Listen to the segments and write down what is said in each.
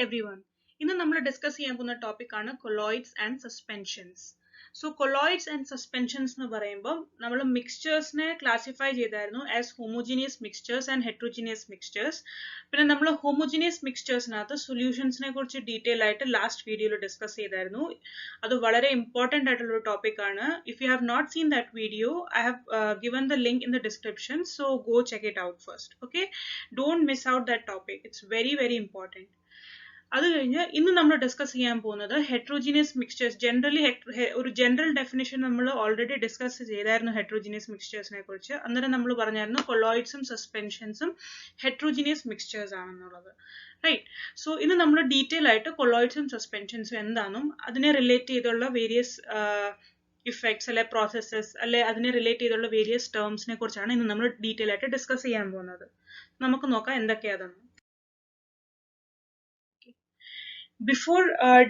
everyone. ഇന്ന് നമ്മൾ discuss ചെയ്യാൻ പോകുന്ന ടോപ്പിക് ആണ് colloids and suspensions. So colloids and suspensions എന്ന് പറയുമ്പോൾ നമ്മൾ മിക്സ്ചേഴ്സിനെ ക്ലാസിഫൈ ചെയ്തായിരുന്നു as homogeneous mixtures and heterogeneous mixtures. പിന്നെ നമ്മൾ ഹോമോജീനിയസ് മിക്സ്ചേഴ്സിനകത്ത് സൊല്യൂഷൻസിനെ കുറിച്ച് ഡീറ്റെയിൽ ആയിട്ട് ലാസ്റ്റ് വീഡിയോയിൽ ഡിസ്കസ് ചെയ്തായിരുന്നു. അത് വളരെ ഇമ്പോർട്ടൻ്റ് ആയിട്ടുള്ള ഒരു ടോപ്പിക് ആണ്. If you have not seen that video, I have given the link in the description, so go check it out first. Okay, don't miss out that topic. It's very very important. അത് കഴിഞ്ഞ് ഇന്ന് നമ്മൾ discuss ചെയ്യാൻ പോകുന്നത് heterogeneous mixtures. Generally ഒരു general definition നമ്മൾ already discuss ചെയ്തായിരുന്നു heterogeneous മിക്സ്ചേഴ്സിനെ കുറിച്ച്. അന്നേരം നമ്മൾ പറഞ്ഞായിരുന്നു കൊളോയിഡ്സും സസ്പെൻഷൻസും ഹെട്രോജീനിയസ് മിക്സ്ചേഴ്സ് ആണെന്നുള്ളത്, റൈറ്റ്? സോ ഇന്ന് നമ്മൾ ഡീറ്റെയിൽ ആയിട്ട് കൊളോയിഡ്സും സസ്പെൻഷൻസും എന്താണെന്നും അതിനെ റിലേറ്റ് ചെയ്തുള്ള വേരിയസ് ഇഫക്ട്സ് അല്ലെ പ്രോസസ്സസ് അല്ലെ അതിനെ റിലേറ്റ് ചെയ്തുള്ള വേരിയസ് ടേംസിനെ കുറിച്ചാണ് ഇന്ന് നമ്മൾ ഡീറ്റെയിൽ ആയിട്ട് ഡിസ്കസ് ചെയ്യാൻ പോകുന്നത്. നമുക്ക് നോക്കാം എന്തൊക്കെയാണെന്ന്. Before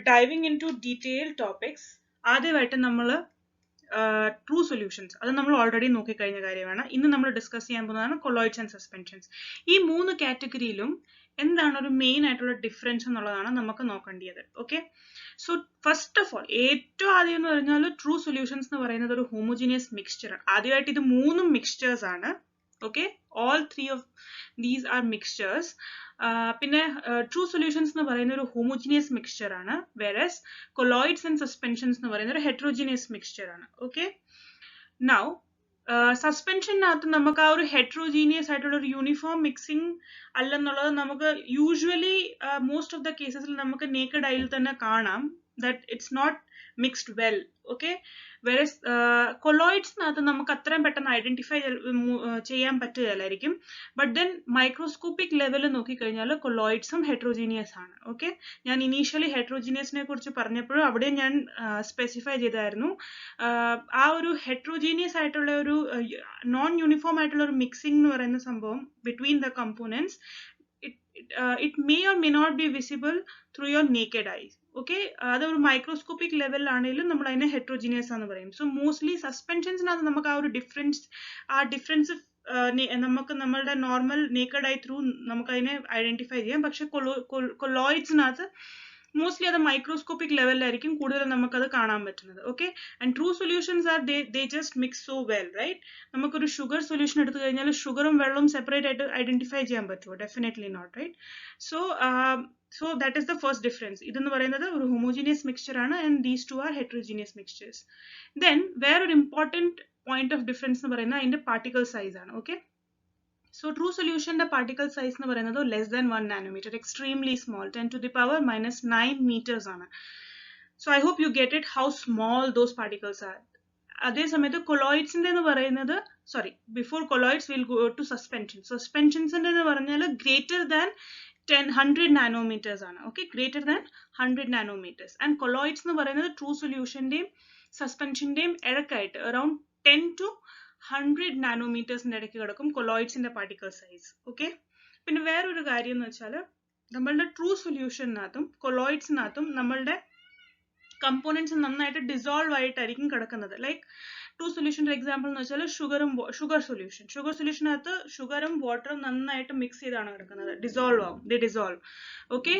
diving into detail topics, ആദ്യമായിട്ട് നമ്മൾ ട്രൂ സൊല്യൂഷൻസ്, അത് നമ്മൾ ഓൾറെഡി നോക്കിക്കഴിഞ്ഞ കാര്യമാണ്. ഇന്ന് നമ്മൾ ഡിസ്കസ് ചെയ്യാൻ പോകുന്നതാണ് കൊളോയിഡ്സ് ആൻഡ് സസ്പെൻഷൻസ്. ഈ മൂന്ന് കാറ്റഗറിയിലും എന്താണ് ഒരു മെയിൻ ആയിട്ടുള്ള ഡിഫറൻസ് എന്നുള്ളതാണ് നമുക്ക് നോക്കേണ്ടത്. Okay, so first of all ഏറ്റവും ആദ്യം എന്ന് പറഞ്ഞാൽ ട്രൂ സൊല്യൂഷൻസ് എന്ന് പറയുന്നത് ഒരു ഹോമോജീനിയസ് മിക്സ്ചർ ആണ്. ആദ്യമായിട്ട് ഇത് മൂന്നും മിക്സ്ചേഴ്സ് ആണ്. Okay, all three of these are mixtures. പിന്നെ ട്രൂ സൊല്യൂഷൻസ് എന്ന് പറയുന്ന ഒരു ഹോമോജീനിയസ് മിക്സ്ചർ ആണ്, വേറസ് കൊളോയിഡ്സ് ആൻഡ് സസ്പെൻഷൻസ് എന്ന് പറയുന്ന ഒരു ഹെട്രോജീനിയസ് മിക്സ്ചർ ആണ്. ഓക്കെ, നൗ സസ്പെൻഷനകത്ത് നമുക്ക് ആ ഒരു ഹെട്രോജീനിയസ് ആയിട്ടുള്ള ഒരു യൂണിഫോം മിക്സിംഗ് അല്ലെന്നുള്ളത് നമുക്ക് യൂഷ്വലി മോസ്റ്റ് ഓഫ് ദ കേസസിൽ നമുക്ക് നേക്കഡ് ഐയിൽ തന്നെ കാണാം that it's not mixed well. Okay, whereas കൊളോയിഡ്സിനകത്ത് നമുക്ക് അത്രയും പെട്ടെന്ന് ഐഡന്റിഫൈ ചെയ്യാൻ പറ്റുകയില്ലായിരിക്കും. ബട്ട് ദെൻ മൈക്രോസ്കോപ്പിക് ലെവലിൽ നോക്കിക്കഴിഞ്ഞാൽ കൊളോയിഡ്സും ഹെട്രോജീനിയസ് ആണ്. ഓക്കെ, ഞാൻ ഇനീഷ്യലി ഹെട്രോജീനിയസിനെ കുറിച്ച് പറഞ്ഞപ്പോഴും അവിടെ ഞാൻ സ്പെസിഫൈ ചെയ്തായിരുന്നു ആ ഒരു ഹെട്രോജീനിയസ് ആയിട്ടുള്ള ഒരു നോൺ യൂണിഫോം ആയിട്ടുള്ള ഒരു മിക്സിംഗ് എന്ന് പറയുന്ന സംഭവം between the components it may or may not be visible through your naked eyes. Okay, അതൊരു മൈക്രോസ്കോപ്പിക് ലെവലിലാണെങ്കിലും നമ്മൾ അതിനെ ഹെട്രോജീനിയസ് എന്ന് പറയും. സോ മോസ്റ്റ്ലി സസ്പെൻഷൻസിനകത്ത് നമുക്ക് ആ ഒരു ഡിഫറൻസ് നമുക്ക് നമ്മളുടെ നോർമൽ നേക്കഡ് ഐ ത്രൂ നമുക്ക് അതിനെ ഐഡന്റിഫൈ ചെയ്യാം. പക്ഷെ കൊളോയിഡ്സിനകത്ത് മോസ്റ്റ്ലി അത് മൈക്രോസ്കോപ്പിക് ലെവലിലായിരിക്കും കൂടുതൽ നമുക്കത് കാണാൻ പറ്റുന്നത്. Okay, and true solutions are they just mix so well, right? നമുക്കൊരു ഷുഗർ സൊല്യൂഷൻ എടുത്തു കഴിഞ്ഞാൽ ഷുഗറും വെള്ളവും സെപ്പറേറ്റ് ആയിട്ട് ഐഡന്റിഫൈ ചെയ്യാൻ പറ്റുമോ? Definitely not, right? So that is the first difference. ഇതെന്ന് പറയുന്നത് ഒരു ഹോമോജീനിയസ് മിക്സ്ചർ ആണ് and these two are heterogeneous mixtures. Then വേറൊരു ഇമ്പോർട്ടൻറ്റ് പോയിന്റ് ഓഫ് ഡിഫറൻസ് എന്ന് പറയുന്നത് അതിന്റെ പാർട്ടിക്കിൾ സൈസ് ആണ്. Okay, so true solution the particle size nu parayunnathu less than 1 nanometer, extremely small, 10 to the power minus 9 meters aanu. So I hope you get it how small those particles are. Adhe samayathu colloids inde nu parayunnathu, sorry, before colloids we'll go to suspensions inde nu parayunnal greater than 100 nanometers aanu. Okay, greater than 100 nanometers. And colloids nu parayunnathu true solution de suspension de edakayittu around 10 to 100 നാനോമീറ്റേഴ്സിന്റെ ഇടയ്ക്ക് കിടക്കും കൊളോയിഡ്സിന്റെ particle size. Okay, പിന്നെ വേറൊരു കാര്യം എന്ന് വെച്ചാൽ നമ്മളുടെ true സൊല്യൂഷനകത്തും കൊളോയിഡ്സിനകത്തും നമ്മളുടെ components നന്നായിട്ട് ഡിസോൾവ് ആയിട്ടായിരിക്കും കിടക്കുന്നത്. ലൈക്ക് ട്രൂ സൊല്യൂഷൻ്റെ എക്സാമ്പിൾ എന്ന് വെച്ചാൽ ഷുഗർ സൊല്യൂഷനകത്ത് ഷുഗറും വാട്ടറും നന്നായിട്ട് മിക്സ് ചെയ്താണ് കിടക്കുന്നത്, ഡിസോൾവ് ആവും, ദേ ഡിസോൾവ്. ഓക്കെ,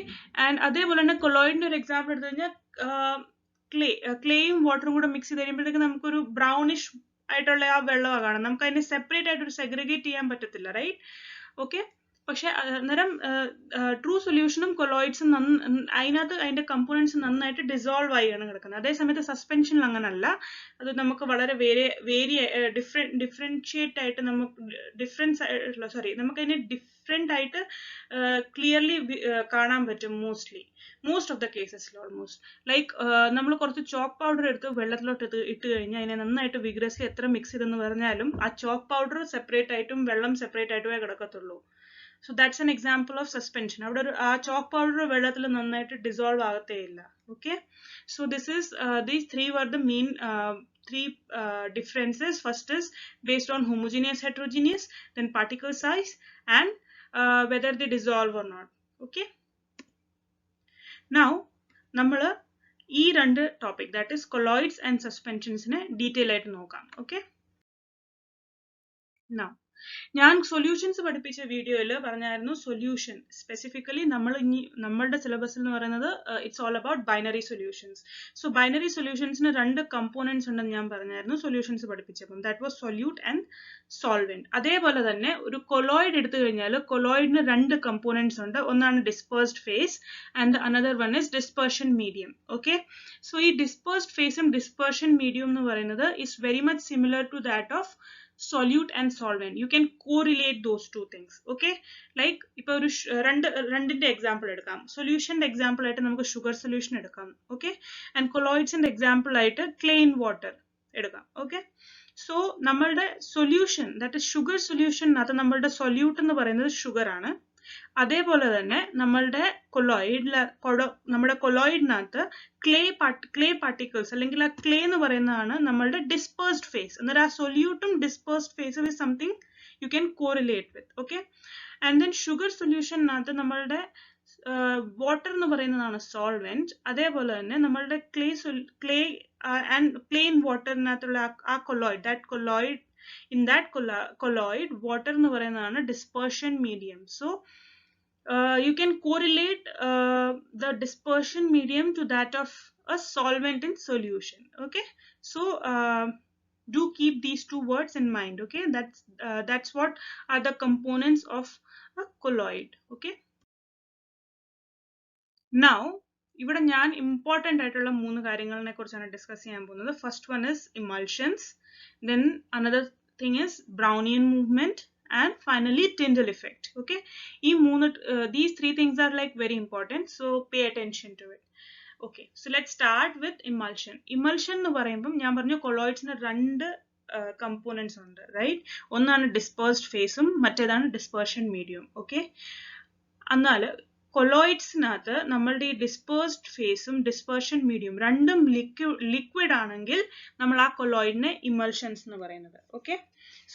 ആൻഡ് അതേപോലെ തന്നെ കൊളോയിഡിന്റെ ഒരു എക്സാമ്പിൾ എടുത്തു കഴിഞ്ഞാൽ ക്ലേയും വാട്ടറും കൂടെ മിക്സ് ചെയ്ത് കഴിയുമ്പോഴത്തേക്ക് നമുക്കൊരു ബ്രൗണിഷ് ആയിട്ടുള്ള ആ വെള്ളമാണ് കാണാം. നമുക്ക് അതിനെ സെപ്പറേറ്റ് ആയിട്ട് ഒരു സെഗ്രിഗേറ്റ് ചെയ്യാൻ പറ്റത്തില്ല, റൈറ്റ്? ഓക്കെ, പക്ഷെ അന്നേരം ട്രൂ സൊല്യൂഷനും കൊളോയിഡ്സും അതിനകത്ത് അതിന്റെ കമ്പോണൻസ് നന്നായിട്ട് ഡിസോൾവ് ആയിയാണ് കിടക്കുന്നത്. അതേസമയത്ത് സസ്പെൻഷനിൽ അങ്ങനല്ല. അത് നമുക്ക് വളരെ ഡിഫറൻഷിയേറ്റ് ആയിട്ട് നമുക്ക് അതിനെ ഡിഫറെന്റ് ആയിട്ട് ക്ലിയർലി കാണാൻ പറ്റും മോസ്റ്റ് ഓഫ് ദ കേസസിൽ. ഓൾമോസ്റ്റ് ലൈക്ക് നമ്മൾ കുറച്ച് ചോക്ക് പൗഡർ എടുത്ത് വെള്ളത്തിലോട്ട് ഇട്ട് കഴിഞ്ഞാൽ അതിനെ നന്നായിട്ട് വിഗ്രസ്ലി എത്ര മിക്സ് ചെയ്തെന്ന് പറഞ്ഞാലും ആ ചോക്ക് പൗഡർ സെപ്പറേറ്റ് ആയിട്ടും വെള്ളം separate ആയിട്ടുമേ കിടക്കത്തുള്ളൂ. So that's an example of suspension. അവിടെ ആ ചോക്ക് പൗഡർ വെള്ളത്തിൽ നന്നായിട്ട് ഡിസോൾവ് ആകത്തേ ഇല്ല. Okay, so this is these three were the main three differences. First is based on homogeneous, heterogeneous, then particle size and whether they dissolve or not. Okay, now നമ്മൾ ഈ രണ്ട് topic, that is colloids and suspensions നെ detail ആയിട്ട് നോക്കാം. Okay, now ഞാൻ solutions പഠിപ്പിച്ച വീഡിയോയിൽ പറഞ്ഞായിരുന്നു സൊല്യൂഷൻ സ്പെസിഫിക്കലി നമ്മളുടെ സിലബസിൽ എന്ന് പറയുന്നത് it's all about binary solutions. So binary സൊല്യൂഷൻസിന് രണ്ട് കമ്പോണൻസ് ഉണ്ടെന്ന് ഞാൻ പറഞ്ഞായിരുന്നു സൊല്യൂഷൻസ് പഠിപ്പിച്ചപ്പം. That was solute and solvent. അതേപോലെ തന്നെ ഒരു കൊളോയിഡ് എടുത്തു കഴിഞ്ഞാൽ കൊളോയിഡിന് രണ്ട് കമ്പോണൻസ് ഉണ്ട്. ഒന്നാണ് dispersed phase and another one is dispersion medium. Okay, so ഈ ഡിസ്പേഴ്സ്ഡ് ഫേസും ഡിസ്പെർഷൻ മീഡിയം എന്ന് പറയുന്നത് is very much similar to that of solute and solvent. You can correlate those two things. Okay, like ipo oru രണ്ടിന്റെ example എടുക്കാം. സൊല്യൂഷന്റെ example ആയിട്ട് നമുക്ക് sugar solution എടുക്കാം. Okay, and കൊളോയിഡ്സിന്റെ example ആയിട്ട് ക്ലെയിൻ വാട്ടർ എടുക്കാം. Okay, so നമ്മളുടെ solution that is sugar സൊല്യൂഷനകത്ത് നമ്മളുടെ സൊല്യൂട്ട് എന്ന് പറയുന്നത് ഷുഗർ ആണ്. അതേപോലെ തന്നെ നമ്മളുടെ കൊളോയിഡിനകത്ത് ക്ലേ പാർട്ടിക്കിൾസ് അല്ലെങ്കിൽ ആ ക്ലേ എന്ന് പറയുന്നതാണ് നമ്മളുടെ ഡിസ്പേഴ്സ്ഡ് ഫേസ്. എന്നാൽ ആ സൊല്യൂട്ടും ഡിസ്പേഴ്സ്ഡ് ഫേസും is something you can correlate with. Okay, and then sugar സൊല്യൂഷനകത്ത് നമ്മളുടെ വാട്ടർ എന്ന് പറയുന്നതാണ് സോൾവെന്റ്. അതേപോലെ തന്നെ നമ്മളുടെ ക്ലേ ആൻഡ് പ്ലെയിൻ വാട്ടറിനകത്തുള്ള ആ colloid in that colloid water എന്ന് പറയുന്നതാണ് dispersion medium. So you can correlate the dispersion medium to that of a solvent in solution. Okay, so do keep these two words in mind. Okay, that's what are the components of a colloid. Okay, now ഇവിടെ ഞാൻ important ആയിട്ടുള്ള മൂന്ന് കാര്യങ്ങളെ കുറിച്ചാണ് discuss ചെയ്യാൻ പോകുന്നത്. First one is emulsions, then another thing is Brownian movement, and finally Tyndall effect. Okay, these three things are like very important, so pay attention to it. Okay, so let's start with emulsion. Emulsion എന്ന് പറയുമ്പോൾ ഞാൻ പറഞ്ഞു കൊളോയിഡ്സിന് രണ്ട് components ഉണ്ട്, right? ഒന്നാണ് dispersed ഫേസും മറ്റേതാണ് dispersion medium. Okay, എന്നാൽ കൊളോയിഡ്സിനകത്ത് നമ്മളുടെ ഈ ഡിസ്പേഴ്സ്ഡ് ഫേസും ഡിസ്പെർഷൻ മീഡിയം രണ്ടും ലിക്വിഡ് ആണെങ്കിൽ നമ്മൾ ആ കൊളോയിഡിനെ ഇമൾഷൻസ് എന്ന് പറയുന്നത്. ഓക്കെ,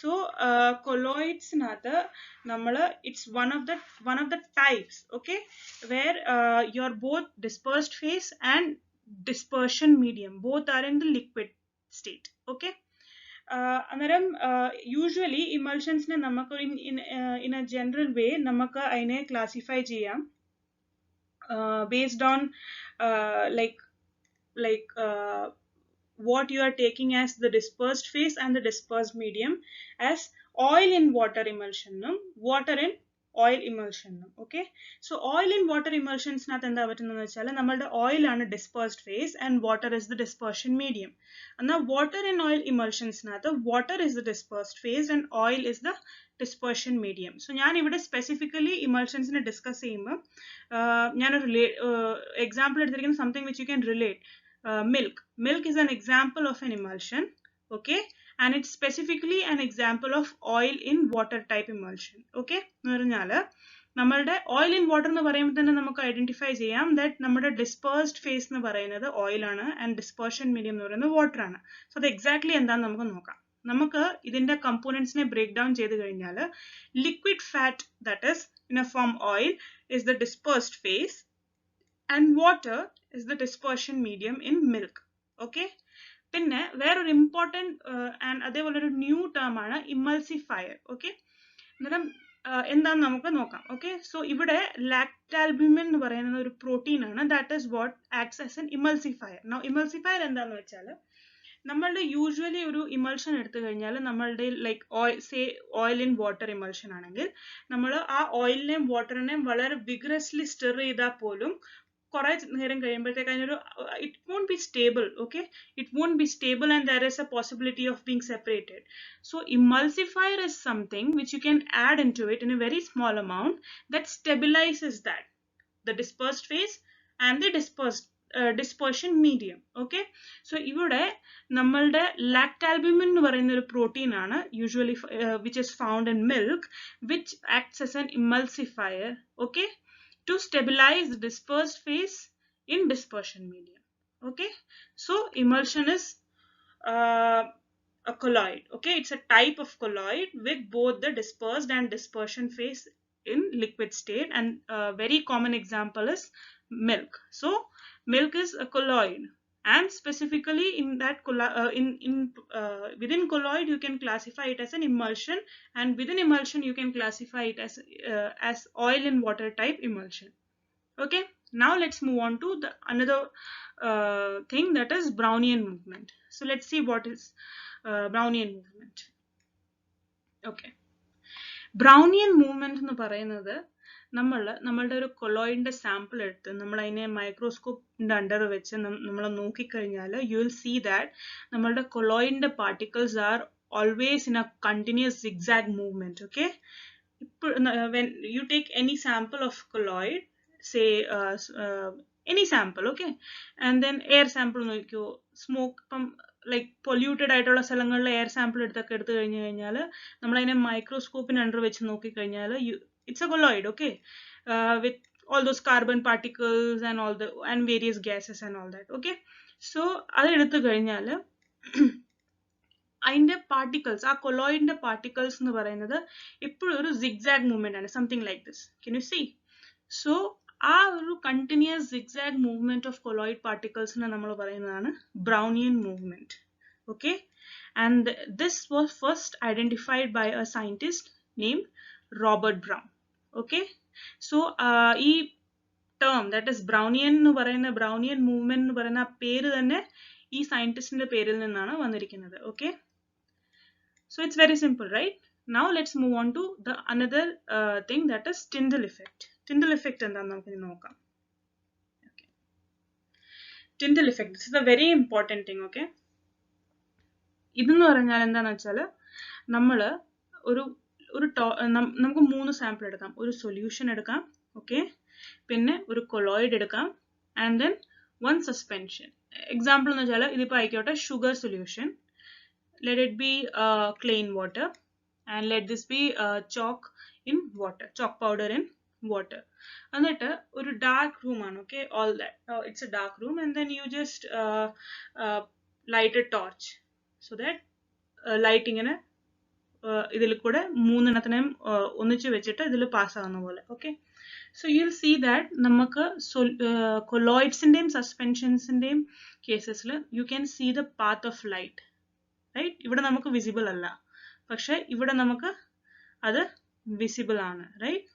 സോ കൊളോയിഡ്സിനകത്ത് നമ്മൾ it's one of the types. Okay, where your both dispersed phase and dispersion medium both are in the liquid state. Okay, അന്നേരം യൂഷ്വലി ഇമൾഷൻസിനെ നമുക്ക് ഇൻ എ ജനറൽ വേ നമുക്ക് അതിനെ ക്ലാസിഫൈ ചെയ്യാം based on what you are taking as the dispersed phase and the dispersed medium as oil in water emulsion, water in oil emulsion. Okay, so oil in water emulsions nath endha pattunnu vechal nammude oil aanu dispersed phase and water is the dispersion medium. Anna water in oil emulsions nath water is the dispersed phase and oil is the dispersion medium. So ഞാൻ ഇവിടെ specifically ഇമൾഷൻസിനെ discuss ചെയ്യുമ്പോൾ ഞാനൊരു example എടുത്തിരിക്കുന്ന something which you can relate. Milk is an example of an emulsion. Okay, and it's specifically an example of oil in water type emulsion. Okay, എന്ന് പറഞ്ഞാൽ നമ്മളുടെ oil in water എന്ന് പറയുമ്പോൾ തന്നെ നമുക്ക് ഐഡന്റിഫൈ ചെയ്യാം ദാറ്റ് നമ്മുടെ ഡിസ്പേഴ്സ്ഡ് ഫേസ് എന്ന് പറയുന്നത് ഓയിൽ ആണ് ആൻഡ് ഡിസ്പെർഷൻ മീഡിയം എന്ന് പറയുന്നത് വാട്ടർ ആണ്. സോ അത് എക്സാക്ട്ലി എന്താണെന്ന് നമുക്ക് നോക്കാം. നമുക്ക് ഇതിന്റെ കമ്പോണൻസിനെ ബ്രേക്ക് ഡൗൺ ചെയ്ത് കഴിഞ്ഞാൽ liquid fat that is in A form oil is the dispersed phase and water is the dispersion medium in milk. Okay, പിന്നെ വേറൊരു ഇമ്പോർട്ടൻറ്റ് ആൻഡ് അതേപോലെ ഒരു ന്യൂ ടേം ആണ് ഇമൾസിഫയർ. ഓക്കെ, അന്നേരം എന്താണെന്ന് നമുക്ക് നോക്കാം. ഓക്കെ, സോ ഇവിടെ ലാക്റ്റാൽബ്യൂമിൻ എന്ന് പറയുന്ന ഒരു പ്രോട്ടീൻ ആണ് that is what acts as an emulsifier. Now emulsifier എന്താണെന്ന് വെച്ചാൽ നമ്മളുടെ യൂഷ്വലി ഒരു ഇമൾഷൻ എടുത്തു കഴിഞ്ഞാൽ നമ്മളുടെ like oil in water emulsion ആണെങ്കിൽ നമ്മൾ ആ ഓയിലിനെയും വാട്ടറിനെയും വളരെ വിഗ്രസ്ലി സ്റ്റിർ ചെയ്താൽ പോലും കുറെ നേരം കഴിയുമ്പോഴത്തേക്ക് അതിനൊരു it won't be stable. Okay, it won't be stable and there is a possibility of being separated. So emulsifier is something which you can add in to it in a very small amount that stabilizes that the dispersed phase and the dispersion medium. Okay, so ഇവിടെ നമ്മളുടെ ലാക്റ്റാൽബ്യൂമിൻ എന്ന് പറയുന്ന ഒരു protein ആണ് usually which is found in milk which acts as an emulsifier. Okay, to stabilize the dispersed phase in dispersion medium. Okay, so emulsion is a colloid. Okay, it's a type of colloid with both the dispersed and dispersion phase in liquid state, and a very common example is milk. So milk is a colloid And specifically in that within colloid you can classify it as an emulsion, and within emulsion you can classify it as oil and water type emulsion. Okay, now let's move on to the another thing, that is Brownian movement. So let's see what is Brownian movement. Okay, Brownian movement എന്ന് പറയുന്നത് നമ്മളുടെ ഒരു കൊളോയിഡിന്റെ sample എടുത്ത് നമ്മൾ അതിനെ മൈക്രോസ്കോപ്പിന്റെ under വെച്ച് നമ്മൾ നോക്കിക്കഴിഞ്ഞാൽ യു വിൽ സീ ദാറ്റ് നമ്മളുടെ കൊളോയിഡിന്റെ particles are always in a continuous zigzag movement. Okay, when you take any sample of colloid, say any sample, okay, and then air sample നോക്കിയോ, സ്മോക്ക് ഇപ്പം ലൈക്ക് പൊല്യൂട്ടഡ് ആയിട്ടുള്ള സ്ഥലങ്ങളിൽ air sample എടുത്തു കഴിഞ്ഞു കഴിഞ്ഞാൽ നമ്മളതിനെ മൈക്രോസ്കോപ്പിന് അണ്ടർ വെച്ച് നോക്കിക്കഴിഞ്ഞാൽ it's a colloid, okay, with all those carbon particles and all the and various gases and all that. Okay, so അത് എടുത്തു കഴിഞ്ഞാൽ അതിന്റെ പാർട്ടിക്കിൾസ്, ആ കൊളോയിഡിന്റെ പാർട്ടിക്കിൾസ് എന്ന് പറയുന്നത് എപ്പോഴും ഒരു സിഗ്സാഗ് മൂവ്മെന്റ് ആണ്, something like this. Can you see? So ആ ഒരു continuous zigzag movement of colloid പാർട്ടിക്കിൾസിനെ നമ്മൾ പറയുന്നതാണ് Brownian movement. Okay, and this was first identified by a scientist named Robert Brown. Okay, so ഈ ടേം ദാറ്റ് ഇസ് ബ്രൗണിയൻ എന്ന് പറയുന്ന, Brownian movement എന്ന് പറയുന്ന ആ പേര് തന്നെ ഈ സയന്റിസ്റ്റിന്റെ പേരിൽ നിന്നാണ് വന്നിരിക്കുന്നത്. Okay, so it's very simple, right? Now let's move on to the another thing, that is Tyndall effect. Tyndall effect എന്താണെന്ന് നമുക്ക് നോക്കാം. Okay, Tyndall effect, this is a very important thing. Okay, ഇതെന്ന് പറഞ്ഞാൽ എന്താണെന്ന് വെച്ചാൽ നമ്മൾ നമുക്ക് 3 സാമ്പിൾ എടുക്കാം. ഒരു സൊല്യൂഷൻ എടുക്കാം, ഓക്കെ, പിന്നെ ഒരു കൊളോയിഡ് എടുക്കാം, ആൻഡ് ദെൻ 1 സസ്പെൻഷൻ. എക്സാമ്പിൾ എന്ന് വെച്ചാൽ ഇതിപ്പോൾ ആയിക്കോട്ടെ sugar solution. Let it be clean water, and let this be chalk in water, chalk powder in water. എന്നിട്ട് ഒരു dark room ആണ്, okay, all that, it's a dark room, and then you just light a torch so that light ഇങ്ങനെ ഇതിൽ കൂടെ 3 എണ്ണത്തിനെയും ഒന്നിച്ച് വെച്ചിട്ട് ഇതിൽ pass ആവുന്ന പോലെ. Okay, so you will see that നമുക്ക് കൊളോയിഡ്സിന്റെയും സസ്പെൻഷൻസിന്റെയും കേസസിൽ you can see the path of light. Right, ഇവിടെ നമുക്ക് വിസിബിൾ അല്ല, പക്ഷെ ഇവിടെ നമുക്ക് അത് വിസിബിൾ ആണ്. Right,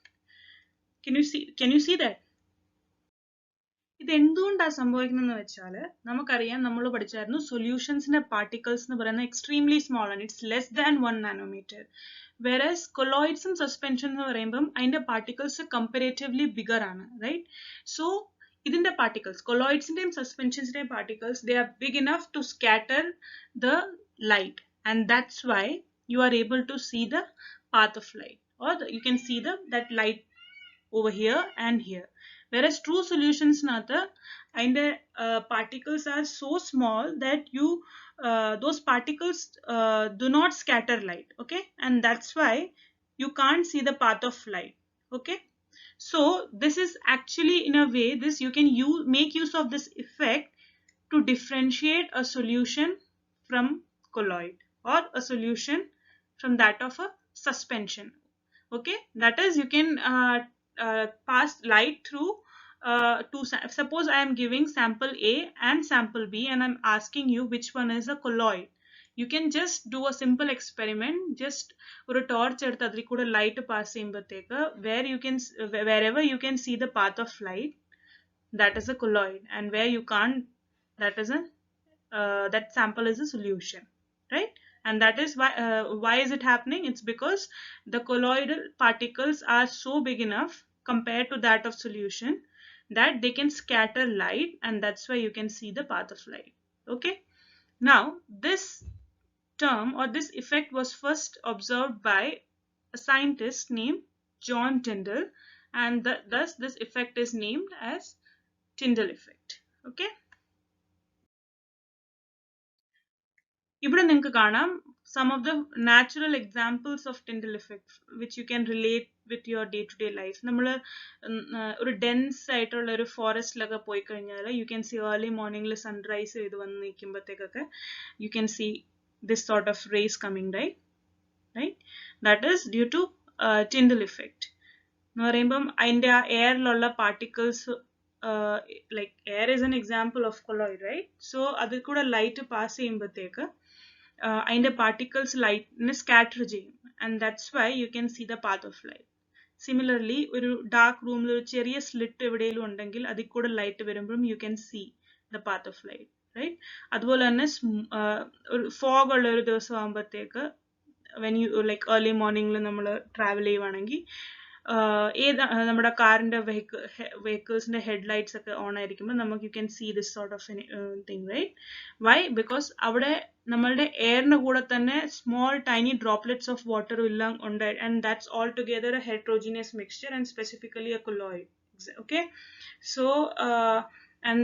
can you see that? ഇത് എന്തുകൊണ്ടാണ് സംഭവിക്കുന്നതെന്ന് വെച്ചാൽ നമുക്കറിയാം, നമ്മൾ പഠിച്ചായിരുന്നു സൊല്യൂഷൻസിന്റെ പാർട്ടിക്കിൾസ് എന്ന് പറയുന്നത് എക്സ്ട്രീംലി സ്മോൾ ആണ്, it's less than 1 nanometer. Versus കൊളോയിഡ്സും സസ്പെൻഷൻ എന്ന് പറയുമ്പം അതിന്റെ പാർട്ടിക്കിൾസ് കമ്പാരേറ്റീവ്ലി ബിഗർ ആണ്. റൈറ്റ്, സോ ഇതിന്റെ പാർട്ടിക്കിൾസ്, കൊളോയിഡ്സിന്റെയും സസ്പെൻഷൻസിന്റെയും particles, they are big enough to scatter the light, and that's why you are able to see the path of light, or you can see that light over here and here. Whereas true solutions natha and particles are so small that those particles do not scatter light. Okay, and that's why you can't see the path of light. Okay, so this is actually, in a way, this you can make use of this effect to differentiate a solution from colloid, or a solution from that of a suspension. Okay, that is, you can pass light through suppose I am giving sample A and sample B, and I'm asking you which one is a colloid. You can just do a simple experiment, just or a torch eduthu adil kuda light pass cheyumbatheka wherever you can see the path of light, that is a colloid, and where you can't, that is that sample is a solution. Right, and that is why is it happening? It's because the colloidal particles are so big enough compared to that of solution that they can scatter light, and that's why you can see the path of light. Okay, now this term or this effect was first observed by a scientist named John Tyndall, and thus this effect is named as Tyndall effect. Okay, ഇവിടെ നിങ്ങൾക്ക് കാണാം some of the natural examples of Tyndall effect which you can relate with your day-to-day life. നമ്മൾ ഒരു dense ആയിട്ടുള്ള ഒരു ഫോറസ്റ്റിലൊക്കെ പോയി കഴിഞ്ഞാൽ you can see early morning sunrise ചെയ്ത് വന്ന് നിൽക്കുമ്പോഴത്തേക്കൊക്കെ you can see this sort of rays coming, right? That is due to Tyndall effect. എന്ന് പറയുമ്പം അതിൻ്റെ ആ എയറിലുള്ള particles like air is an example of colloid, right? So അതിൽ കൂടെ light pass ചെയ്യുമ്പോഴത്തേക്ക് അതിന്റെ particles light scatter ചെയ്യും, and that's why you can see the path of light. Similarly, ഒരു dark room ഒരു ചെറിയ slit എവിടെയെങ്കിലും ഉണ്ടെങ്കിൽ അതിൽ കൂടെ light വരുമ്പോഴും you can see the path of light, right? അതുപോലെ തന്നെ ഒരു fog ഉള്ള ഒരു ദിവസം ആകുമ്പോഴത്തേക്ക് when you like early morning നമ്മൾ travel ചെയ്യുവാണെങ്കിൽ ഏത് നമ്മുടെ കാറിന്റെ വെഹിക്കിൾസിന്റെ ഹെഡ്ലൈറ്റ്സ് ഒക്കെ ഓൺ ആയിരിക്കുമ്പോൾ നമുക്ക് you can see this sort of thing, right? Why? Because അവിടെ നമ്മളുടെ എയറിന്റെ കൂടെ തന്നെ small tiny droplets of water എല്ലാം ഉണ്ട്, and that's all together a heterogeneous mixture and specifically a colloid. Okay, so and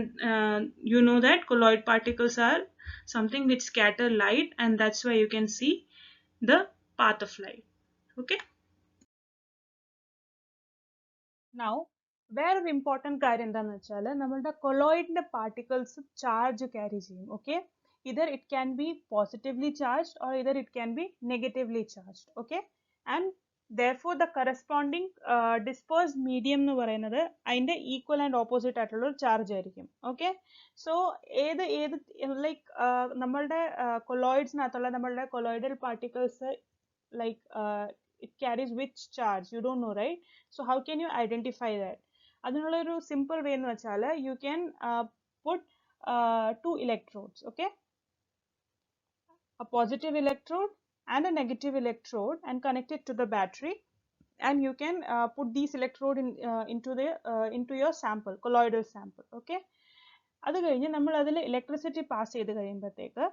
you know that colloid particles are something which scatter light, and that's why you can see the path of light. Okay, now വേറൊരു important കാര്യം എന്താണെന്ന് വെച്ചാൽ നമ്മളുടെ കൊളോയിഡിന്റെ particles charge carry ചെയ്യും. Okay, either it can be positively charged or either it can be negatively charged. Okay, and therefore the corresponding dispersed medium എന്ന് പറയുന്നത് അതിന്റെ ഈക്വൽ ആൻഡ് ഓപ്പോസിറ്റ് ആയിട്ടുള്ള ഒരു ചാർജ് ആയിരിക്കും. ഓക്കെ, സോ ഏത് ലൈക്ക് നമ്മളുടെ കൊളോയിഡ്സിനകത്തുള്ള നമ്മളുടെ colloidal particles like it carries which charge, you don't know, right? So how can you identify that? അതിനുള്ള ഒരു സിമ്പിൾ വേ എന്ന് വെച്ചാൽ you can put two electrodes, okay, a positive electrode and a negative electrode, and connect it to the battery, and you can put these electrode into your sample, colloidal sample. Okay, അത് കഴിഞ്ഞ് നമ്മൾ അതിൽ electricity pass ചെയ്ത് കഴിയുമ്പോഴത്തേക്ക്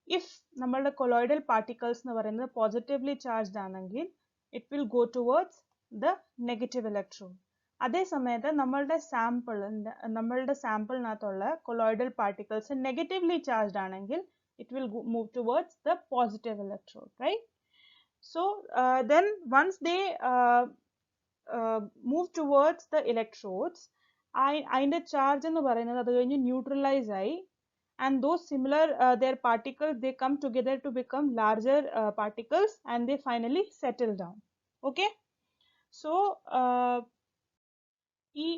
if നമ്മളുടെ colloidal particles എന്ന് പറയുന്നത് positively charged ആണെങ്കിൽ it will go towards the negative electrode. അതേ സമയത്ത് നമ്മളുടെ സാമ്പിളിനകത്തുള്ള colloidal particles negatively charged ആണെങ്കിൽ it will move towards the positive electrode, right? So then once they move towards the electrodes, അതിന്റെ charge എന്ന് പറയുന്നത് അത് കഴിഞ്ഞ് ന്യൂട്രലൈസ് ആയി, and those similar their particles, they come together to become larger particles, and they finally settle down. Okay, so ഈ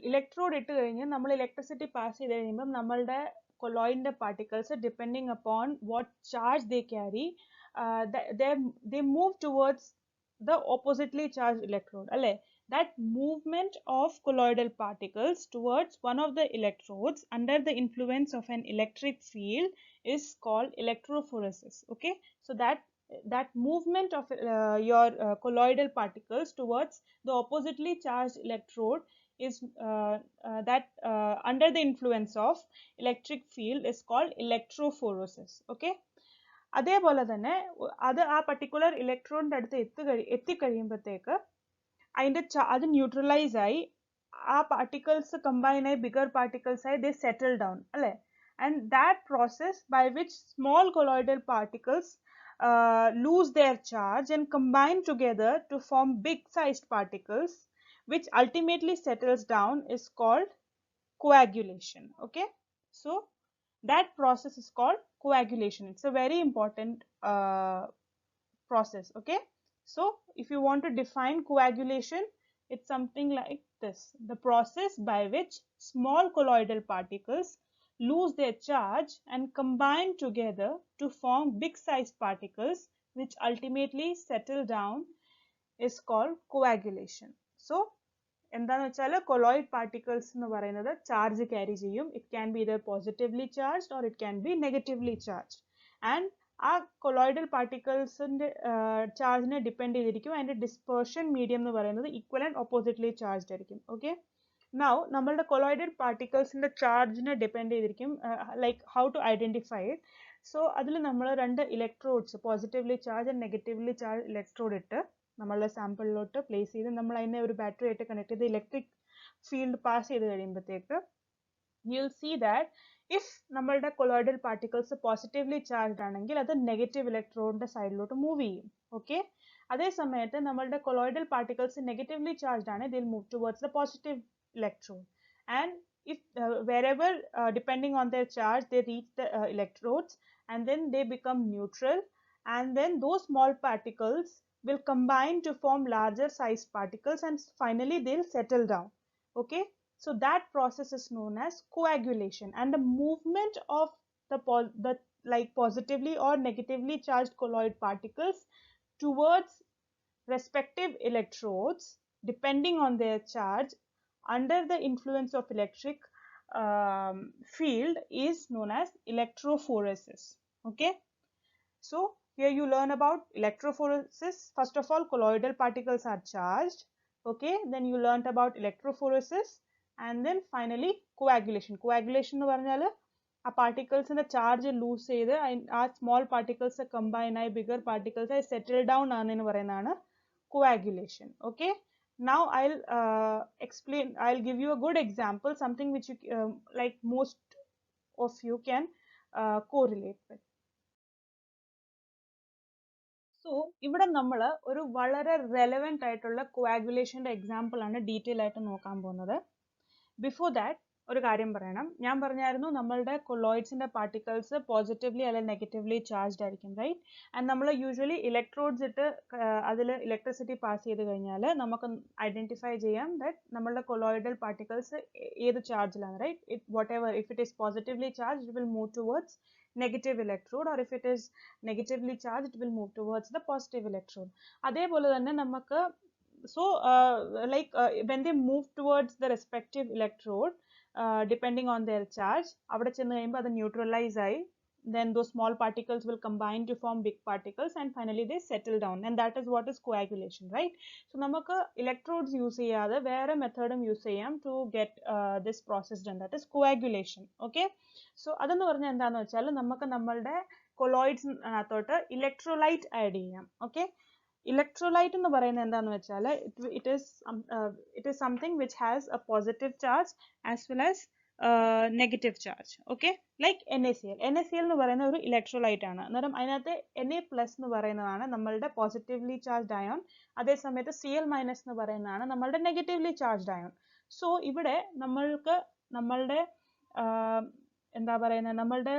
electrode ഇട്ട് കഴിഞ്ഞ് നമ്മൾ ഇലക്ട്രിസിറ്റി പാസ് ചെയ്ത് കഴിയുമ്പം നമ്മളുടെ കൊളോയിഡിന്റെ particles depending upon what charge they carry they move towards the oppositely charged electrode, alle? That movement of colloidal particles towards one of the electrodes under the influence of an electric field is called electrophoresis. Okay, so that movement of your colloidal particles towards the oppositely charged electrode is under the influence of electric field is called electrophoresis. Okay, അതേപോലെ തന്നെ അത് ആ particular ഇലക്ട്രോണിന്റെ അടുത്ത് എത്തിക്കഴിയുമ്പോഴത്തേക്ക് അത് neutralise ആയി, ആ particles combine ആയി ബിഗർ പാർട്ടിക്കിൾസ് ആയി they settle down, അല്ലെ? And that process by which small colloidal particles lose their charge and combine together to form big sized particles which ultimately settles down is called coagulation. Okay, so that process is called coagulation. It's a very important process. Okay, so if you want to define coagulation, it's something like this: the process by which small colloidal particles lose their charge and combine together to form big sized particles which ultimately settle down is called coagulation. So എന്താന്ന് വെച്ചാൽ colloid particles എന്ന് പറയുന്നത് charge carry ചെയ്യും. It can be either positively charged or it can be negatively charged, and ആ colloidal പാർട്ടിക്കിൾസിന്റെ ചാർജിനെ depend ചെയ്തിരിക്കും അതിന്റെ ഡിസ്പേർഷൻ മീഡിയം എന്ന് പറയുന്നത് ഈക്വൽ ആൻഡ് ഓപ്പോസിറ്റ്ലി ചാർജ്ഡ് ആയിരിക്കും. ഓക്കെ, നൗ നമ്മളുടെ കൊളോയിഡൽ പാർട്ടിക്കിൾസിന്റെ ചാർജിനെ ഡിപ്പെൻഡ് ചെയ്തിരിക്കും like how to identify it. So അതിൽ നമ്മൾ രണ്ട് electrodes, positively charge and negatively charge electrode ഇട്ട് നമ്മളുടെ സാമ്പിളിലോട്ട് പ്ലേസ് ചെയ്ത് നമ്മൾ അതിനെ ഒരു ബാറ്ററി ആയിട്ട് കണക്ട് ചെയ്ത് ഇലക്ട്രിക് ഫീൽഡ് പാസ് ചെയ്ത് കഴിയുമ്പോഴത്തേക്ക് you will see that if നമ്മളുടെ കൊളോയിഡൽ പാർട്ടിക്കിൾസ് പോസിറ്റീവ്ലി ചാർജ്ഡ് ആണെങ്കിൽ അത് നെഗറ്റീവ് ഇലക്ട്രോഡിന്റെ സൈഡിലോട്ട് മൂവ് ചെയ്യും. ഓക്കെ, അതേ സമയത്ത് നമ്മളുടെ കൊളോയിഡൽ പാർട്ടിക്കിൾസ് നെഗറ്റീവ്ലി ചാർജ്ഡ് ആണ്, they'll move towards the positive electrode, and if wherever depending on their charge they reach the electrodes, and then they become neutral, and then those small particles will combine to form larger size particles, and finally they'll settle down. Okay, so that process is known as coagulation, and the movement of the like positively or negatively charged colloid particles towards respective electrodes depending on their charge under the influence of electric field is known as electrophoresis. Okay, so here you learn about electrophoresis. First of all, colloidal particles are charged. Okay, then you learnt about electrophoresis, and then finally coagulation. Coagulation എന്ന് പറഞ്ഞാൽ ആ പാർട്ടിക്കിൾസിന്റെ charge loose ചെയ്ത് ആ small particles combine ആയി bigger particles ആയി settle down ആണെന്ന് പറയുന്നതാണ് coagulation. Okay, now I'll give you a good example, something which you like most of you can correlate with. So ഇവിടെ നമ്മൾ ഒരു വളരെ relevant ആയിട്ടുള്ള coagulation example ആണ് detail ആയിട്ട് നോക്കാൻ പോകുന്നത്. Before that ഒരു കാര്യം പറയണം, ഞാൻ പറഞ്ഞായിരുന്നു നമ്മളുടെ കൊളോയിഡ്സിന്റെ പാർട്ടിക്കിൾസ് പോസിറ്റീവ്ലി അല്ലെങ്കിൽ നെഗറ്റീവ്ലി ചാർജ്ഡ് ആയിരിക്കും, റൈറ്റ്? ആൻഡ് നമ്മൾ യൂഷ്വലി ഇലക്ട്രോഡ്സ് ഇട്ട് അതിൽ ഇലക്ട്രിസിറ്റി പാസ് ചെയ്ത് കഴിഞ്ഞാൽ നമുക്ക് ഐഡന്റിഫൈ ചെയ്യാം ദാറ്റ് നമ്മളുടെ കൊളോയിഡൽ പാർട്ടിക്കിൾസ് ഏത് ചാർജിലാണ്, right? It whatever, if it is positively charge it will move towards negative electrode, or if it is negatively charged it will move towards the positive electrode. അതേപോലെ തന്നെ നമുക്ക് so when they move towards the respective electrode depending on their charge avade chennu kayumba adu neutralize ആയി, then those small particles will combine to form big particles and finally they settle down, and that is what is coagulation, right? So namakku electrodes use cheyade vera method use cheyam to get this process done, that is coagulation. Okay, so adannu parnja endanu vechal namakku nammalde colloids athotte electrolyte add cheyam. Okay, electrolyte എന്ന് പറയുന്നത് എന്താന്ന് വെച്ചാൽ it is something which has a positive charge as well as negative charge. Okay, like NaCl. NaCl എന്ന് പറയുന്ന ഒരു electrolyte ആണ്. അന്നേരം അതിനകത്ത് Na+ എന്ന് പറയുന്നതാണ് നമ്മളുടെ positively charged ion, അതേ സമയത്ത് Cl- എന്ന് പറയുന്നതാണ് നമ്മളുടെ negatively charged ion. So ഇവിടെ നമ്മൾക്ക് നമ്മളുടെ എന്താ പറയുന്നത്, നമ്മളുടെ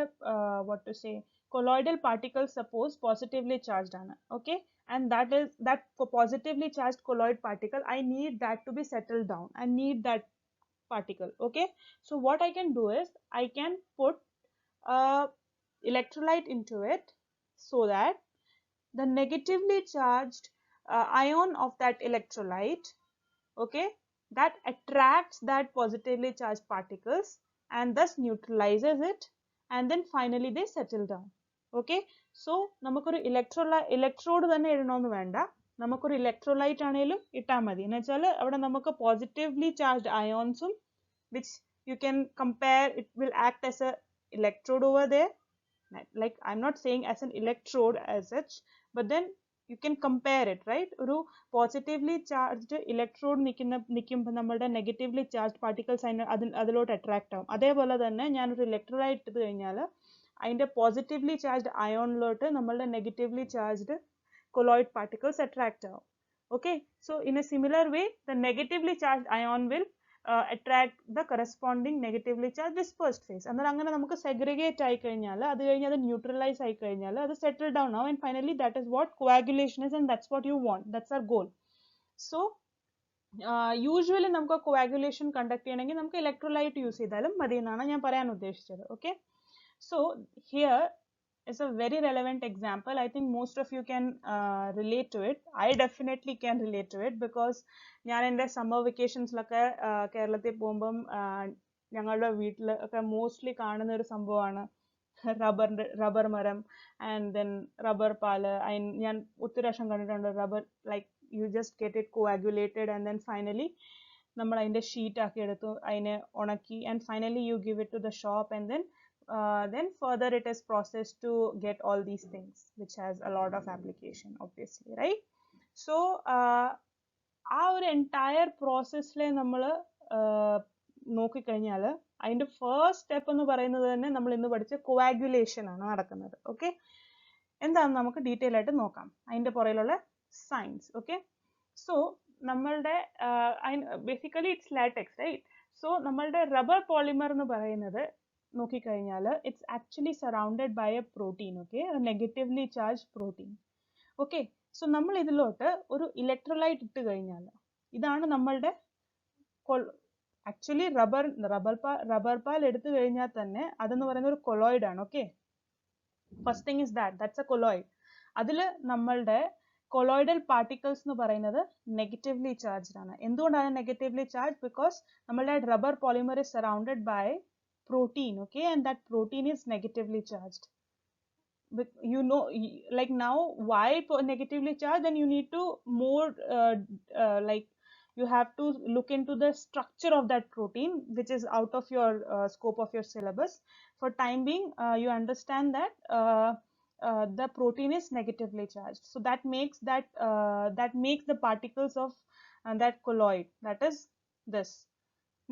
what to say, colloidal particles suppose positively charged ആണ്. Okay, and that for positively charged colloid particle I need that to be settled down, I need that particle. Okay, so what I can do is I can put a electrolyte into it so that the negatively charged ion of that electrolyte, okay, that attracts that positively charged particles and thus neutralizes it, and then finally they settle down. Okay, so നമുക്കൊരു electrode തന്നെ ഇടണമെന്ന് വേണ്ട, നമുക്കൊരു electrolyte ആണെങ്കിലും ഇട്ടാൽ മതി. എന്ന് വെച്ചാൽ അവിടെ നമുക്ക് positively charged ions which you can compare, it will act as a electrode over there, like I'm not saying as an electrode as such, but then you can compare it, right? ഒരു positively charged electrode നിൽക്കുമ്പോൾ നമ്മളുടെ negatively charged particles അതിലോട്ട് attract ആവും. അതേപോലെ തന്നെ ഞാനൊരു electrolyte എടുത്തു കഴിഞ്ഞാൽ അതിന്റെ പോസിറ്റീവ്ലി ചാർജ്ഡ് അയോണിലോട്ട് നമ്മളുടെ negatively charged colloid particles attract ആവും. Okay, so in a similar way the negatively charged ion will attract the corresponding negatively charged dispersed phase. എന്നാൽ അങ്ങനെ നമുക്ക് segregate ആയി കഴിഞ്ഞാൽ അത് കഴിഞ്ഞ് അത് neutralize ആയി കഴിഞ്ഞാൽ അത് settle down now, and finally that is what coagulation is, and that's what you want, that's our goal. So usually നമുക്ക് coagulation conduct ചെയ്യണമെങ്കിൽ നമുക്ക് electrolyte യൂസ് ചെയ്താലും മതി എന്നാണ് ഞാൻ പറയാൻ ഉദ്ദേശിച്ചത്. Okay, so here is a very relevant example. I think most of you can relate to it. I definitely can relate to it because ഞാൻ എൻ്റെ summer vacations-ലൊക്കെ കേരളത്തിൽ പോകുമ്പം ഞങ്ങളുടെ വീട്ടിൽ ഒക്കെ മോസ്റ്റ്ലി കാണുന്ന ഒരു സംഭവമാണ് റബ്ബർ മരം ആൻഡ് ദെൻ റബ്ബർ പാല്. ഞാൻ ഒത്തിരി വർഷം കണ്ടിട്ടുണ്ട് rubber, like you just get it coagulated and then finally നമ്മൾ അതിൻ്റെ ഷീറ്റ് ആക്കി എടുത്തു, അതിനെ ഉണക്കി, and finally you give it to the shop, and then further it is processed to get all these things, which has a lot of application obviously, right? So ആ ഒരു entire process-ലെ നമ്മൾ നോക്കിക്കഴിഞ്ഞാൽ അതിന്റെ ഫസ്റ്റ് സ്റ്റെപ്പ് എന്ന് പറയുന്നത് തന്നെ നമ്മൾ ഇന്ന് പഠിച്ച coagulation ആണ് നടക്കുന്നത്. ഓക്കെ, എന്താണെന്ന് നമുക്ക് ഡീറ്റെയിൽ ആയിട്ട് നോക്കാം, അതിന്റെ പുറകിലുള്ള സയൻസ്. ഓക്കെ, സോ നമ്മളുടെ basically it's latex, right? So നമ്മളുടെ റബ്ബർ പോളിമർ എന്ന് പറയുന്നത് നോക്കിക്കഴിഞ്ഞാൽ it's actually surrounded by a protein. Okay, negatively charge protein. Okay, so നമ്മൾ ഇതിലോട്ട് ഒരു ഇലക്ട്രോലൈറ്റ് ഇട്ട് കഴിഞ്ഞാൽ ഇതാണ് നമ്മളുടെ Actually, rubber pal എടുത്തു കഴിഞ്ഞാൽ തന്നെ അതെന്ന് പറയുന്ന ഒരു കൊളോയിഡ് ആണ്. Okay, first thing is that's A colloid. അതിൽ നമ്മളുടെ കൊളോയിഡൽ പാർട്ടിക്കിൾസ് എന്ന് പറയുന്നത് നെഗറ്റീവ്ലി ചാർജ്ഡ് ആണ്. എന്തുകൊണ്ടാണ് നെഗറ്റീവ്ലി ചാർജ്? ബിക്കോസ് നമ്മളുടെ rubber polymer is surrounded by protein, okay, and that protein is negatively charged. You know, like now why negatively charged, then you need to more like you have to look into the structure of that protein, which is out of your scope of your syllabus. For time being, you understand that the protein is negatively charged, so that makes the particles of that colloid, that is this,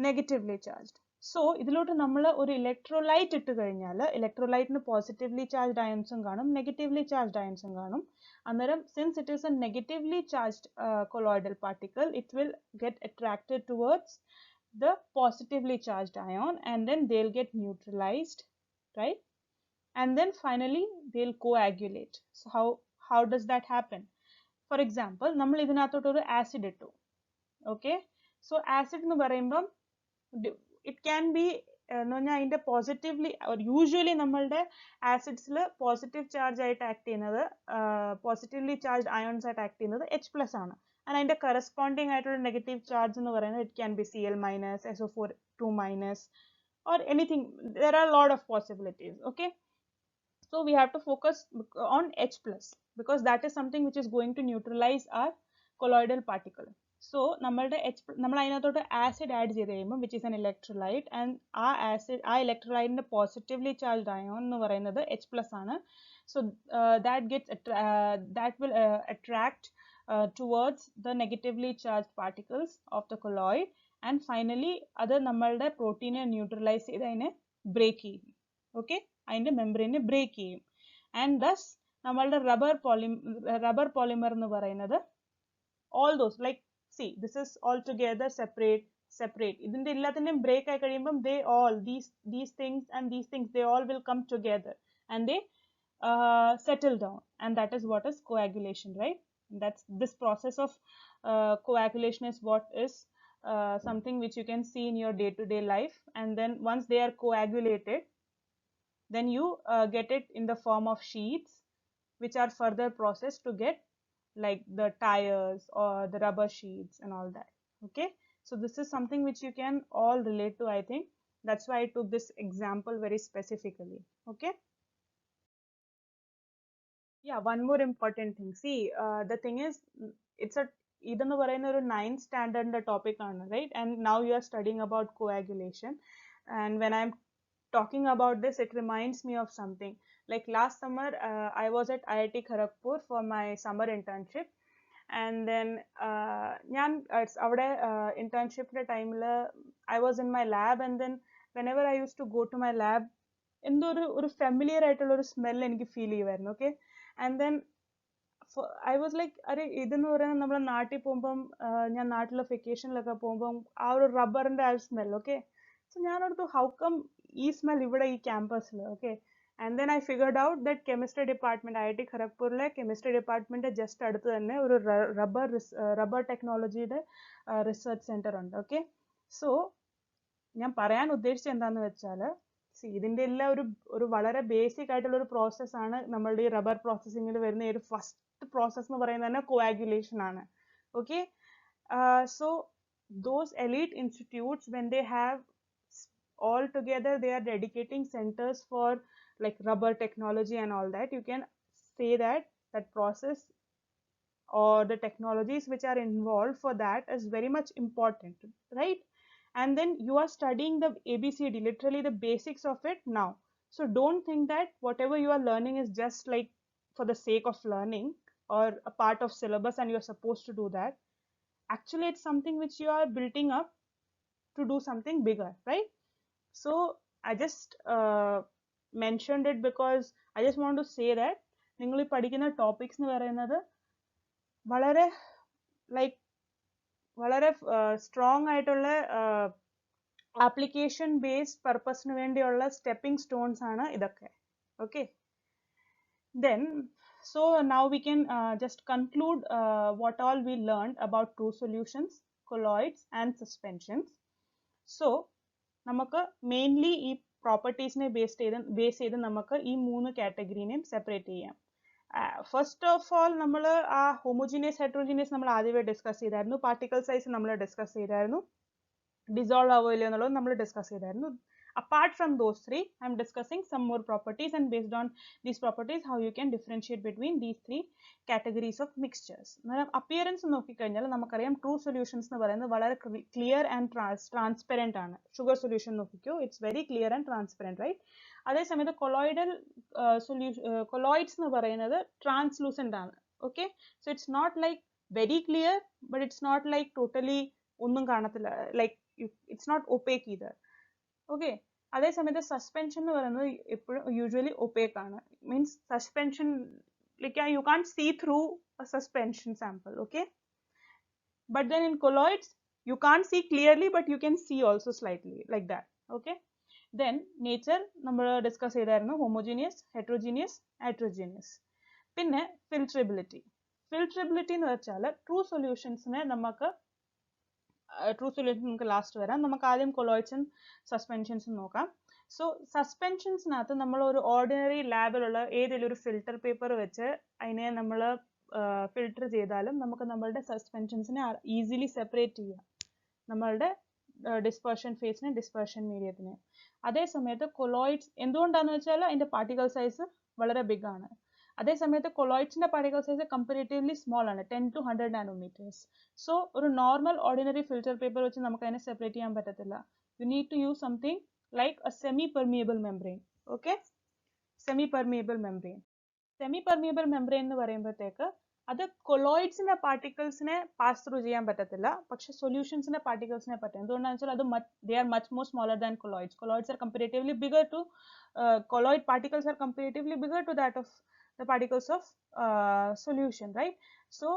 negatively charged. So ഇതിലോട്ട് നമ്മൾ ഒരു electrolyte ഇട്ട് കഴിഞ്ഞാൽ ഇലക്ട്രോലൈറ്റിന് positively charged അയൺസും കാണും, negatively charged അയൺസും കാണും. അന്നേരം since it is A negatively charged colloidal particle, it will get attracted towards the positively charged ion, and then they'll get neutralized, right? And then finally they'll coagulate. So how does that happen? For example, നമ്മൾ ഇതിനകത്തോട്ട് ഒരു acid ഇട്ടു. Okay, so acid എന്ന് പറയുമ്പം it can be എന്ന് പറഞ്ഞാൽ അതിന്റെ positively, usually നമ്മളുടെ ആസിഡ്സിൽ പോസിറ്റീവ് ചാർജ് ആയിട്ട് ആക്ട് ചെയ്യുന്നത്, പോസിറ്റീവ്ലി ചാർജ് അയോൺസ് ആയിട്ട് ആക്ട് ചെയ്യുന്നത് H+ ആണ്. and അതിന്റെ കറസ്പോണ്ടിങ് ആയിട്ടുള്ള നെഗറ്റീവ് ചാർജ് എന്ന് പറയുന്നത് it can be Cl-, SO4 2- or anything. There are a lot of possibilities. Okay, so we have to focus on H+, because that is something which is going to neutralize our colloidal particle. So നമ്മളുടെ നമ്മൾ അതിനകത്തോട്ട് acid add ചെയ്ത് കഴിയുമ്പോൾ which is N electrolyte, and ആ ഇലക്ട്രോലൈറ്റിന്റെ positively charged ion എന്ന് പറയുന്നത് H+ ആണ്. So that will attract towards the negatively charged particles of the colloid, and finally അത് നമ്മളുടെ പ്രോട്ടീനെ ന്യൂട്രലൈസ് ചെയ്ത് അതിനെ ബ്രേക്ക് ചെയ്യും. ഓക്കെ, അതിന്റെ മെംബ്രെയിനെ ബ്രേക്ക് ചെയ്യും. ആൻഡ് ദസ് നമ്മളുടെ റബ്ബർ പോളിമർ എന്ന് പറയുന്നത് all those, like see, this is altogether separate. ഇതിന്റെ എല്ലാത്തിന്റെയും ബ്രേക്ക് ആയി കഴിയുമ്പം they all these things and these things, they all will come together and they settle down, and that is what is coagulation, right? That's this process of coagulation is what is something which you can see in your day-to-day life. And then once they are coagulated, then you get it in the form of sheets, which are further processed to get like the tires or the rubber sheets and all that. Okay, so this is something which you can all relate to, I think. That's why I took this example very specifically. Okay, yeah, one more important thing. See, the thing is, it's a ഇതെന്ന് പറയുന്ന ഒരു 9th സ്റ്റാൻഡേർഡിന്റെ topic ആണ്, right? And now you are studying about coagulation. And when I'm talking about this, it reminds me of something. Like last summer, I was at IIT Kharagpur for my summer internship, and then അവിടെ internship time I was in my lab, and then whenever I used to go to my lab, എന്തോ ഒരു familiar ആയിട്ടുള്ള ഒരു smell എനിക്ക് feel ചെയ്യുമായിരുന്നു. Okay, and then I was like, അരെ ഇതെന്ന് പറയുന്നത് നമ്മളെ നാട്ടിൽ പോകുമ്പം, ഞാൻ നാട്ടിലെ വെക്കേഷനിലൊക്കെ പോകുമ്പം ആ ഒരു റബ്ബറിന്റെ ആ ഒരു സ്മെൽ. ഓക്കെ, സോ ഞാനോർത്തു ഹൗ കം ഈ സ്മെൽ ഇവിടെ ഈ ക്യാമ്പസിൽ. Okay, and then I figured out that chemistry department, IIT ഖരഗ്പൂരിലെ കെമിസ്ട്രി ഡിപ്പാർട്ട്മെന്റ് ജസ്റ്റ് അടുത്ത് തന്നെ ഒരു റബ്ബർ ടെക്നോളജിയുടെ റിസർച്ച് സെന്റർ ഉണ്ട്. ഓക്കെ, സോ ഞാൻ പറയാൻ ഉദ്ദേശിച്ചത് എന്താന്ന് വെച്ചാൽ, ഇതിന്റെ എല്ലാം ഒരു വളരെ ബേസിക് ആയിട്ടുള്ള ഒരു പ്രോസസ് ആണ് നമ്മളുടെ ഈ റബ്ബർ പ്രോസസ്സിംഗിൽ വരുന്ന ഒരു ഫസ്റ്റ് പ്രോസസ് എന്ന് പറയുന്നത് തന്നെ കോആഗുലേഷൻ ആണ്. Okay, so those elite institutes, when they have all together, they are dedicating centers for like rubber technology and all that, you can say that that process or the technologies which are involved for that is very much important, right? And then you are studying the ABCD, literally the basics of it now. So don't think that whatever you are learning is just like for the sake of learning or a part of syllabus and you're supposed to do that. Actually, it's something which you are building up to do something bigger, right? So I just mentioned it because I just want to say that നിങ്ങൾ ഈ പഠിക്കുന്ന topics എന്ന് പറയുന്നത് വളരെ like വളരെ strong ആയിട്ടുള്ള application based പർപ്പസിന് വേണ്ടിയുള്ള സ്റ്റെപ്പിംഗ് സ്റ്റോൺസ് ആണ് ഇതൊക്കെ. Okay, then so now we can just conclude what all we learned about true solutions, colloids and suspensions. So നമുക്ക് മെയിൻലി ഈ പ്രോപ്പർട്ടീസിനെ ബേസ് ചെയ്ത് നമുക്ക് ഈ 3 കാറ്റഗറിനെയും സെപ്പറേറ്റ് ചെയ്യാം. ഫസ്റ്റ് ഓഫ് ഓൾ നമ്മൾ ആ ഹോമോജീനിയസ് ഹെറ്ററോജീനിയസ് നമ്മൾ ആദ്യമേ ഡിസ്കസ് ചെയ്തായിരുന്നു. പാർട്ടിക്കിൾ സൈസ് നമ്മൾ ഡിസ്കസ് ചെയ്തായിരുന്നു. ഡിസോൾവ് ആവോ ഇല്ലയോ എന്നുള്ളത് നമ്മൾ ഡിസ്കസ് ചെയ്തായിരുന്നു. Apart from those three, I am discussing some more properties, and based on these properties, how you can differentiate between these three categories of mixtures. Appearance നോക്കിക്കഴിഞ്ഞാൽ നമുക്കറിയാം true solutions എന്ന് പറയുന്നത് വളരെ ക്ലിയർ ആൻഡ് ട്രാൻസ്പെറൻറ്റ് ആണ്. Sugar solution നോക്കിക്കോ, it's very clear and transparent, right? അതേസമയത്ത് colloids എന്ന് പറയുന്നത് ട്രാൻസ്ലൂസൻ്റ് ആണ്. Okay, so it's not like very clear, but it's not like totally ഒന്നും കാണത്തില്ല, like it's not opaque either. Okay, അതേസമയത്ത് suspension എന്ന് പറയുന്നത് എപ്പോഴും യൂഷ്വലി ഒപ്പേക്ക് ആണ്. Means suspension like you can't see through a suspension sample. Okay, but then in colloids you can't see clearly, but you can see also slightly like that. Okay, then nature നമ്മൾ discuss ചെയ്തായിരുന്നു, homogeneous, heterogeneous, hydrogenous. പിന്നെ filtrability. ഫിൽട്രബിലിറ്റി എന്ന് വെച്ചാൽ true സൊല്യൂഷൻസിനെ നമുക്ക് true solution നമുക്ക് last വരാം. നമുക്ക് ആദ്യം കൊളോയിഡ്സും സസ്പെൻഷൻസും നോക്കാം. സോ സസ്പെൻഷൻസിനകത്ത് നമ്മൾ ഒരു ഓർഡിനറി ലാബിലുള്ള ഏതെങ്കിലും ഒരു ഫിൽട്ടർ പേപ്പർ വെച്ച് അതിനെ നമ്മൾ ഫിൽട്ടർ ചെയ്താലും നമുക്ക് നമ്മളുടെ സസ്പെൻഷൻസിനെ ഈസിലി സെപ്പറേറ്റ് ചെയ്യാം, നമ്മളുടെ ഡിസ്പെർഷൻ ഫേസിനെ ഡിസ്പെർഷൻ മീഡിയത്തിനെ. അതേസമയത്ത് കൊളോയിഡ്സ് എന്തുകൊണ്ടാണെന്ന് വെച്ചാൽ അതിൻ്റെ പാർട്ടിക്കൽ സൈസ് വളരെ ബിഗ് ആണ്. അതേസമയത്ത് കൊളോയിഡ്സിന്റെ പാർട്ടിക്കൽ സൈസ് കമ്പാരിറ്റീവ്ലി സ്മോൾ ആണ്, 10 to 100 നാനോമീറ്റേഴ്സ്. സോ ഒരു നോർമൽ ഓർഡിനറി ഫിൽറ്റർ പേപ്പർ വെച്ച് നമുക്ക് അതിനെ സെപ്പറേറ്റ് ചെയ്യാൻ പറ്റത്തില്ല. You need to use something like a semi permeable membrane. Okay, semi permeable membrane. Semi permeable membrane എന്ന് പറയുമ്പോഴത്തേക്ക് അത് കൊളോയിഡ്സിന്റെ പാർട്ടിക്കിൾസിനെ പാസ് ത്രൂ ചെയ്യാൻ പറ്റത്തില്ല, പക്ഷെ സൊല്യൂഷൻസിന്റെ പാർട്ടിക്കിൾസിനെ പറ്റും. എന്തുകൊണ്ടാണെന്ന് വെച്ചാൽ അത് they are much more smaller than colloids. Colloids are comparatively bigger to colloid particles are comparatively bigger to that of the particles of solution, right? So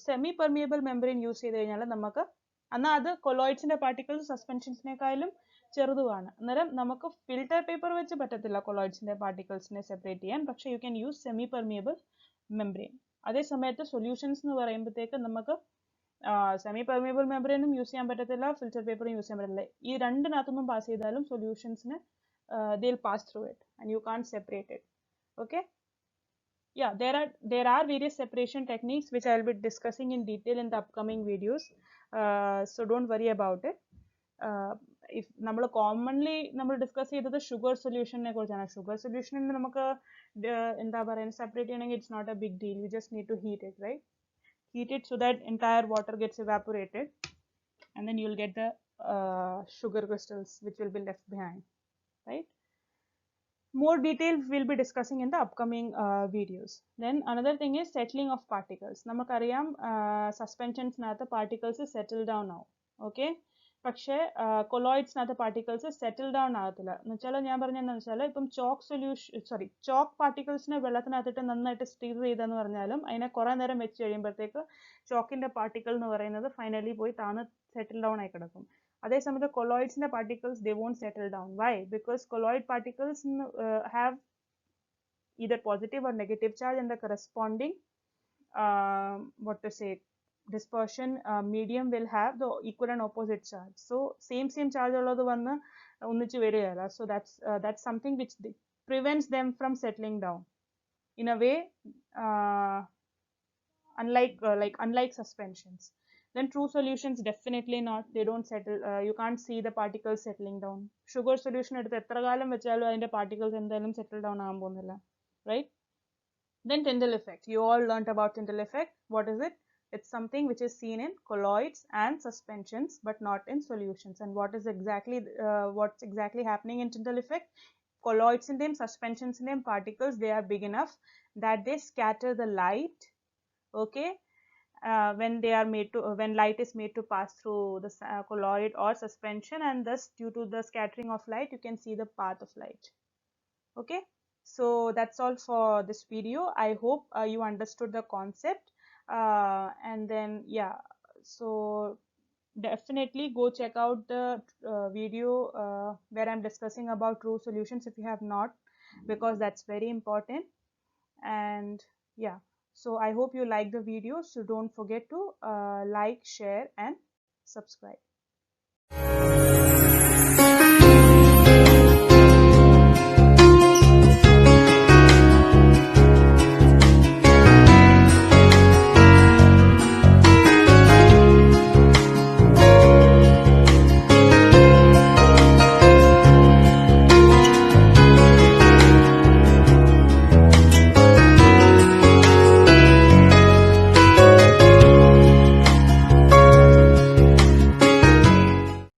semi permeable membrane use ചെയ്ത് കഴിഞ്ഞാൽ നമുക്ക് എന്നാൽ അത് കൊളോയിഡ്സിന്റെ പാർട്ടിക്കിൾസ് സസ്പെൻഷൻസിനേക്കാളും ചെറുതുമാണ്. അന്നേരം നമുക്ക് filter paper വെച്ച് പറ്റത്തില്ല കൊളോയിഡ്സിന്റെ പാർട്ടിക്കിൾസിനെ separate ചെയ്യാൻ, പക്ഷെ you can use semi permeable membrane. അതേസമയത്ത് സൊല്യൂഷൻസ് എന്ന് പറയുമ്പോഴത്തേക്ക് നമുക്ക് സെമി പെർമിയബിൾ മെംബ്രെയിനും യൂസ് ചെയ്യാൻ പറ്റത്തില്ല, ഫിൽറ്റർ പേപ്പറും യൂസ് ചെയ്യാൻ പറ്റത്തില്ല. ഈ രണ്ടിനകത്തൊന്നും പാസ് ചെയ്താലും സൊല്യൂഷൻസിന് they'll pass through it and you can't separate it. Okay, yeah, there are various separation techniques which I'll be discussing in detail in the upcoming videos, so don't worry about it. If നമ്മൾ commonly നമ്മൾ discuss ചെയ്തത് sugar സൊല്യൂഷനെ കുറിച്ചാണ്. ഷുഗർ സൊല്യൂഷനിൽ നമുക്ക് എന്താ പറയുക, സെപ്പറേറ്റ് ചെയ്യണമെങ്കിൽ it's not a big deal. You just need to heat it, right? Heat it so that entire water gets evaporated and then you'll get the sugar crystals which will be left behind, right? More detail we'll be discussing in the upcoming videos. Then another thing is settling of particles. നമുക്കറിയാം സസ്പെൻഷൻസിനകത്ത് particles settle down ആവും. Okay, പക്ഷേ കൊളോയിഡ്സിനകത്ത് particles settle down ആകത്തില്ല. എന്ന് വെച്ചാൽ ഞാൻ പറഞ്ഞതെന്ന് വെച്ചാൽ ഇപ്പം ചോക്ക് പാർട്ടിക്കിൾസിനെ വെള്ളത്തിനകത്തിട്ട് നന്നായിട്ട് സ്റ്റിർ ചെയ്തെന്ന് പറഞ്ഞാലും അതിനെ കുറേ നേരം വെച്ച് കഴിയുമ്പോഴത്തേക്ക് ചോക്കിന്റെ പാർട്ടിക്കിൾ എന്ന് പറയുന്നത് ഫൈനലി പോയി താന്ന് സെറ്റിൽ ഡൗൺ ആയി കിടക്കും. അതേസമയത്ത് കൊളോയിഡ്സിന്റെ particles they won't settle down. Why? Because colloid particles have either positive or negative charge and the corresponding dispersion medium will have the equal and opposite charge. So same charge ഉള്ളത് വന്ന് ഒന്നിച്ച് വരികയില്ല. So that's something which prevents them from settling down in a way, unlike suspensions. Then true solutions definitely not, they don't settle, you can't see the particles settling down. Sugar solution എടുത്ത് എത്ര കാലം വെച്ചാലും അതിന്റെ particles എന്തായാലും settle down ആകാൻ പോകുന്നില്ല, right? Then Tyndall effect, you all learnt about Tyndall effect. What is it? It's something which is seen in colloids and suspensions but not in solutions. And what's exactly happening in Tyndall effect? Colloids in them, suspensions in them, particles, they are big enough that they scatter the light. Okay, when light is made to pass through the colloid or suspension, and thus due to the scattering of light you can see the path of light. Okay, so that's all for this video. I hope you understood the concept, and then yeah, so definitely go check out the video where I'm discussing about true solutions if you have not, because that's very important. And yeah, so I hope you like the video, so don't forget to like, share and subscribe.